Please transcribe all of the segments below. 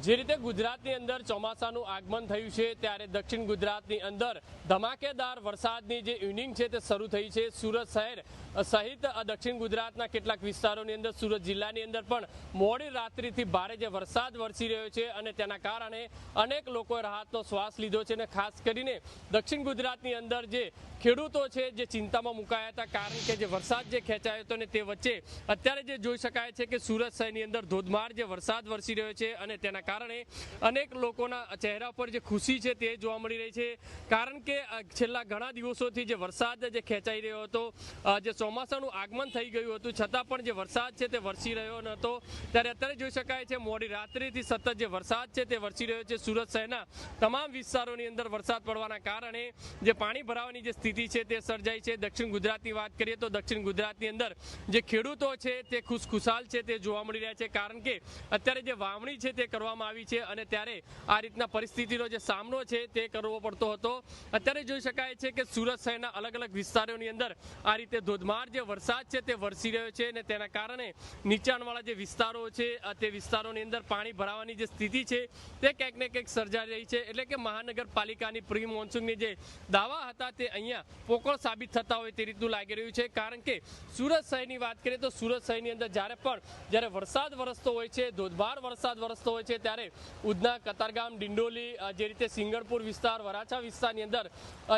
જે રીતે ગુજરાતની અંદર ચોમાસાનું આગમન થયું છે ત્યારે દક્ષિણ ગુજરાતની અંદર ધમાકેદાર વરસાદની જે ઇનિંગ છે તે શરૂ થઈ છે। સુરત શહેર સહિત દક્ષિણ ગુજરાતના કેટલાક વિસ્તારોની અંદર સુરત જિલ્લાની અંદર પણ મોડી રાત્રિથી ભારે જે વરસાદ વરસી રહ્યો છે અને તેના કારણે અનેક લોકોએ રાહતનો શ્વાસ લીધો છે અને ખાસ કરીને દક્ષિણ ગુજરાતની અંદર જે ખેડૂતો છે જે ચિંતામાં મુકાયા હતા કારણ કે જે વરસાદ જે ખેંચાયો હતો ને તે વચ્ચે અત્યારે જે જોઈ શકાય છે કે સુરત શહેરની અંદર ધોધમાર જે વરસાદ વરસી રહ્યો છે અને તેના કારણે અનેક લોકોના ચહેરા પર જે ખુશી છે તે જોવા મળી રહી છે કારણ કે છેલ્લા ઘણા દિવસોથી જે વરસાદ જે ખેંચાઈ રહ્યો હતો જે ચોમાસાનું આગમન થઈ ગયું હતું છતાં પણ જે વરસાદ છે તે વરસી રહ્યો નહોતો ત્યારે અત્યારે જોઈ શકાય છે મોડી રાત્રિથી સતત જે વરસાદ છે તે વરસી રહ્યો છે। સુરત શહેરના તમામ વિસ્તારોની અંદર વરસાદ પડવાના કારણે જે પાણી ભરાવાની જે સ્થિતિ છે તે સર્જાઈ છે। દક્ષિણ ગુજરાતની વાત કરીએ તો દક્ષિણ ગુજરાતની અંદર જે ખેડૂતો છે તે ખુશખુશાલ છે તે જોવા મળી રહ્યા છે કારણ કે અત્યારે જે વાવણી છે તે કરવામાં આવી છે અને ત્યારે આ રીતના પરિસ્થિતિનો જે સામનો છે તે કરવો પડતો હતો। અત્યારે જોઈ શકાય છે કે સુરત શહેરના અલગ અલગ વિસ્તારોની અંદર આ રીતે ધોધમાર જે વરસાદ છે તે વરસી રહ્યો છે અને તેના કારણે નીચાણવાળા જે વિસ્તારો છે તે વિસ્તારોની અંદર પાણી ભરાવાની જે સ્થિતિ છે તે ક્યાંક ને ક્યાંક સર્જાઈ રહી છે એટલે કે મહાનગરપાલિકાની પ્રી મોન્સૂનની જે દાવા હતા તે અહીંયા પોકળ સાબિત થતા હોય તે રીતનું લાગી રહ્યું છે કારણ કે સુરત શહેરની વાત કરીએ તો સુરત શહેરની અંદર જ્યારે વરસાદ વરસતો હોય છે ધોધમાર વરસાદ વરસતો હોય છે ત્યારે ઉધના કતારગામ ડિંડોલી જે રીતે સિંગણપુર વિસ્તાર વરાછા વિસ્તારની અંદર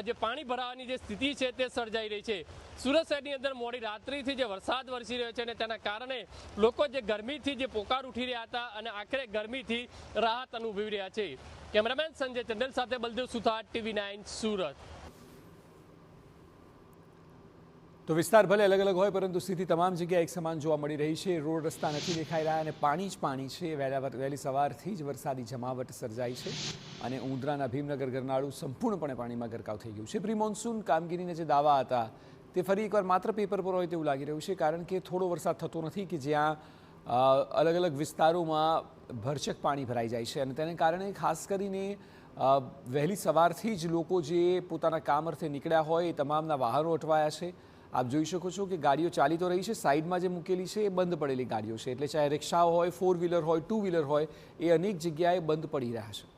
જે પાણી ભરાવાની જે સ્થિતિ છે તે સર્જાઈ રહી છે। સુરત શહેરની અંદર મોડી રાત્રિથી જે વરસાદ વરસી રહ્યો છે અને તેના કારણે લોકો જે ગરમીથી જે પોકાર ઉઠી રહ્યા હતા અને આખરે ગરમીથી રાહત અનુભવી રહ્યા છે। કેમેરામેન સંજય ચંડેલ સાથે બલદેવ સુથાર, TV9 સુરત। તો વિસ્તાર ભલે અલગ અલગ હોય પરંતુ સ્થિતિ તમામ જગ્યાએ એક સમાન જોવા મળી રહી છે। રોડ રસ્તા નથી દેખાઈ રહ્યા અને પાણી જ પાણી છે। વહેલી સવારથી જ વરસાદી જમાવટ સર્જાઈ છે અને ઉંદરાના ભીમનગર ગરનાળું સંપૂર્ણપણે પાણીમાં ગરકાવ થઈ ગયું છે। પ્રી મોન્સૂન કામગીરીના જે દાવા હતા તે ફરી એકવાર માત્ર પેપર પર હોય તેવું લાગી રહ્યું છે કારણ કે થોડો વરસાદ થતો નથી કે જ્યાં અલગ અલગ વિસ્તારોમાં ભરચક પાણી ભરાઈ જાય છે અને તેને કારણે ખાસ કરીને વહેલી સવારથી જ લોકો જે પોતાના કામ અર્થે નીકળ્યા હોય એ તમામના વાહનો અટવાયા છે। આપ જોઈ શકો છો કે ગાડીઓ ચાલી તો રહી છે, સાઈડમાં જે મૂકેલી છે એ બંધ પડેલી ગાડીઓ છે એટલે ચાહે રિક્ષાઓ હોય, 4 વ્હીલર હોય, 2 વ્હીલર હોય એ અનેક જગ્યાએ બંધ પડી રહ્યા છે।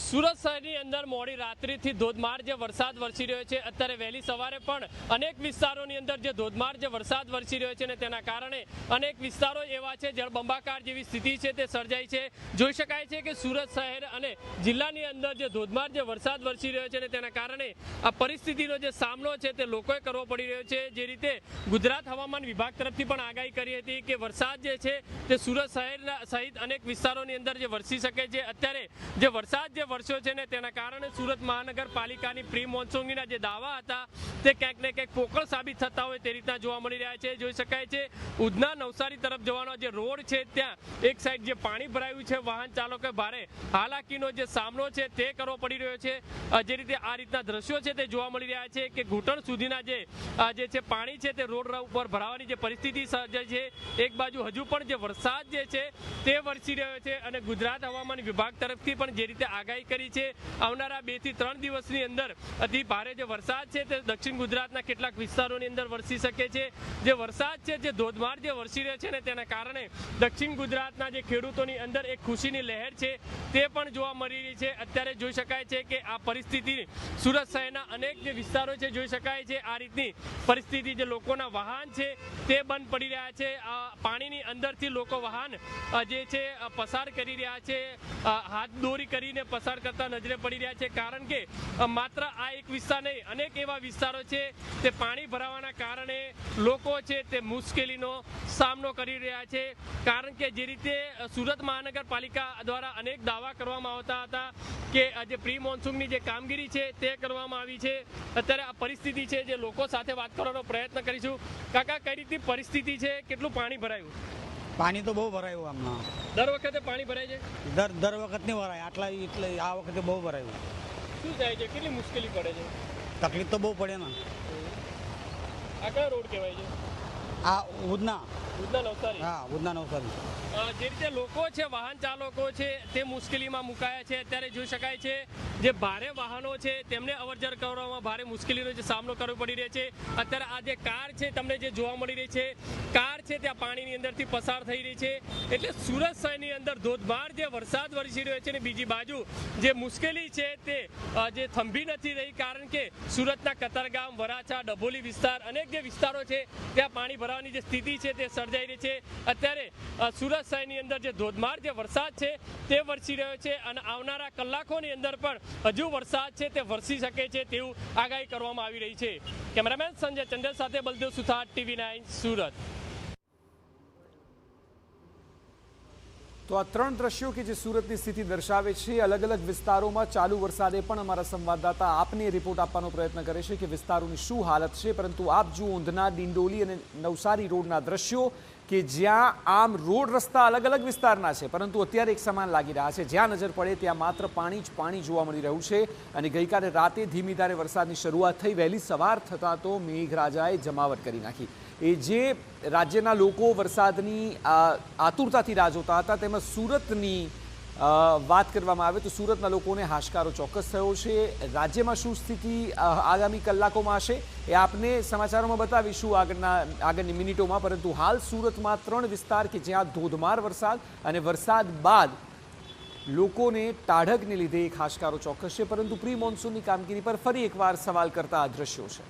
સુરત શહેરની અંદર મોડી રાત્રિથી ધોધમાર જે વરસાદ વરસી રહ્યો છે અત્યારે વહેલી સવારે પણ અનેક વિસ્તારોની અંદર જે ધોધમાર જે વરસાદ વરસી રહ્યો છે અને તેના કારણે અનેક વિસ્તારો એવા છે જળબંબાકાર જેવી સ્થિતિ છે તે સર્જાઈ છે। જોઈ શકાય છે કે સુરત શહેર અને જિલ્લાની અંદર જે ધોધમાર જે વરસાદ વરસી રહ્યો છે અને તેના કારણે આ પરિસ્થિતિનો જે સામનો છે તે લોકોએ કરવો પડી રહ્યો છે। જે રીતે ગુજરાત હવામાન વિભાગ તરફથી પણ આગાહી કરી હતી કે વરસાદ જે છે તે સુરત શહેરના સહિત અનેક વિસ્તારોની અંદર જે વરસી શકે છે। અત્યારે જે વરસાદ જે વરસ્યો છે ને તેના કારણે સુરત મહાનગરપાલિકાની પ્રી મોન્સૂનના જે દાવા હતા તે ક્યાંક ને ક્યાંક પોકળ સાબિત થતા હોય તે રીતના જોવા મળી રહ્યા છે। જોઈ શકાય છે ઉધના નવસારી તરફ જવાનો જે રોડ છે ત્યાં એક સાઈડ જે પાણી ભરાયું છે વાહન ચાલકોએ ભારે હાલાકીનો જે સામનો છે તે કરવો પડી રહ્યો છે। જે રીતે આ રીતના દ્રશ્યો છે તે જોવા મળી રહ્યા છે કે ઘૂંટણ સુધીના જે છે પાણી છે તે રોડ ઉપર ભરાવાની જે પરિસ્થિતિ સર્જાઈ છે। એક બાજુ હજુ પણ જે વરસાદ જે છે તે વરસી રહ્યો છે અને ગુજરાત હવામાન વિભાગ તરફથી પણ જે રીતે આગાહી કરી છે આવનારા 2 થી 3 દિવસની અંદર અતિ ભારે જે વરસાદ છે તે દક્ષિણ ગુજરાતના કેટલાક વિસ્તારોની અંદર વરસી શકે છે। જે વરસાદ છે જે ધોધમાર જે વરસી રહ્યો છે ને તેના કારણે દક્ષિણ ગુજરાતના જે ખેડૂતોની અંદર એક ખુશીની લહેર છે તે પણ જોવા મળી રહી છે। અત્યારે જોઈ શકાય છે કે આ પરિસ્થિતિ સુરત શહેરના અનેક જે વિસ્તારો છે જોઈ શકાય છે આ રીતની પરિસ્થિતિ જે લોકોના વાહન છે તે બંધ પડી રહ્યા છે। પાણીની અંદરથી લોકો વાહન જે છે પસાર કરી રહ્યા છે, હાથ દોરી કરીને પસાર કરતા નજરે પડી રહ્યા છે કારણ કે માત્ર આ એક વિસ્તાર નહીં અનેક એવા વિસ્તારો છે તે પાણી ભરાવાના કારણે લોકો છે તે મુશ્કેલીનો સામનો કરી રહ્યા છે કારણ કે જે રીતે સુરત મહાનગરપાલિકા દ્વારા અનેક દાવા કરવામાં આવતા હતા કે જે પ્રી મોન્સૂનની જે કામગીરી છે તે કરવામાં આવી છે। અત્યારે આ પરિસ્થિતિ છે જે લોકો સાથે વાત કરવાનો પ્રયત્ન કરીશું। કાકા, કઈ રીતની પરિસ્થિતિ છે, કેટલું પાણી ભરાયું? પાણી તો બહુ ભરાયું હમણાં। દર વખતે પાણી ભરાય છે? દર વખત નહીં ભરાય આટલા, એટલે આ વખતે બહુ ભરાયું। શું થાય છે, કેટલી મુશ્કેલી પડે છે? તકલીફ તો બહુ પડે ને। આ કયો રોડ કહેવાય છે? આ ઉધના નવસારી? હા, ઉધના નવસારી। જે રીતે લોકો છે વાહન ચાલકો છે તે મુશ્કેલીમાં મુકાયા છે। અત્યારે જોઈ શકાય છે જે ભારે વાહનો છે તેમને અવરજવર કરવામાં ભારે મુશ્કેલીનો જે સામનો કરવો પડી રહ્યો છે. અત્યારે આ જે કાર છે તમને જે જોવા મળી રહી છે, કાર છે ત્યાં પાણીની અંદરથી પસાર થઈ રહી છે. એટલે સુરત શહેરની અંદર ધોધમાર જે વરસાદ વરસી રહ્યો છે ને બીજી બાજુ જે મુશ્કેલી છે તે જે થંભી નથી રહી, કારણ કે સુરતના કતારગામ, વરાછા, ડભોલી વિસ્તાર અનેક જે વિસ્તારો છે ત્યાં પાણી ભરાવાની જે સ્થિતિ છે તે સર્જાઈ રહી છે. અત્યારે સુરત શહેરની અંદર જે ધોધમાર જે વરસાદ છે તે વરસી રહ્યો છે અને આવનારા કલાકોની અંદર પણ હજુ વરસાદ છે તે વરસી શકે છે તેવું આગાહી કરવામાં આવી રહી છે. કેમેરામેન સંજય ચંદેલ સાથે બલદેવ સુથાર, TV9 સુરત. તો આ ત્રણ દ્રશ્યો કે જે સુરતની સ્થિતિ દર્શાવે છે, અલગ અલગ વિસ્તારોમાં ચાલુ વરસાદે પણ અમારા સંવાદદાતા આપને રિપોર્ટ આપવાનો પ્રયત્ન કરે છે કે વિસ્તારોની શું હાલત છે. પરંતુ આપ જુઓ ઊંધના, ડિંડોલી અને નવસારી રોડના દ્રશ્યો કે જ્યાં આમ રોડ રસ્તા અલગ અલગ વિસ્તારના છે પરંતુ અત્યારે એક સમાન લાગી રહ્યા છે. જ્યાં નજર પડે ત્યાં માત્ર પાણી જ પાણી જોવા મળી રહ્યું છે. અને ગઈકાલે રાતે ધીમી ધારે વરસાદની શરૂઆત થઈ, વહેલી સવાર થતાં તો મેઘરાજાએ જમાવટ કરી નાખી. એ જે રાજ્યના લોકો વરસાદની આતુરતાથી રાહ જોતા હતા તેમાં સુરતની વાત કરવામાં આવે તો સુરતના લોકોને હાશકારો ચોક્કસ થયો છે. રાજ્યમાં શું સ્થિતિ આગામી કલાકોમાં હશે એ આપને સમાચારોમાં બતાવીશું આગળની મિનિટોમાં. પરંતુ હાલ સુરતમાં 3 વિસ્તાર કે જ્યાં ધોધમાર વરસાદ અને વરસાદ બાદ લોકોને ટાઢકને લીધે એક હાશકારો ચોક્કસ છે. પરંતુ પ્રી મોન્સૂનની કામગીરી પર ફરી એકવાર સવાલ કરતા આ દ્રશ્યો છે.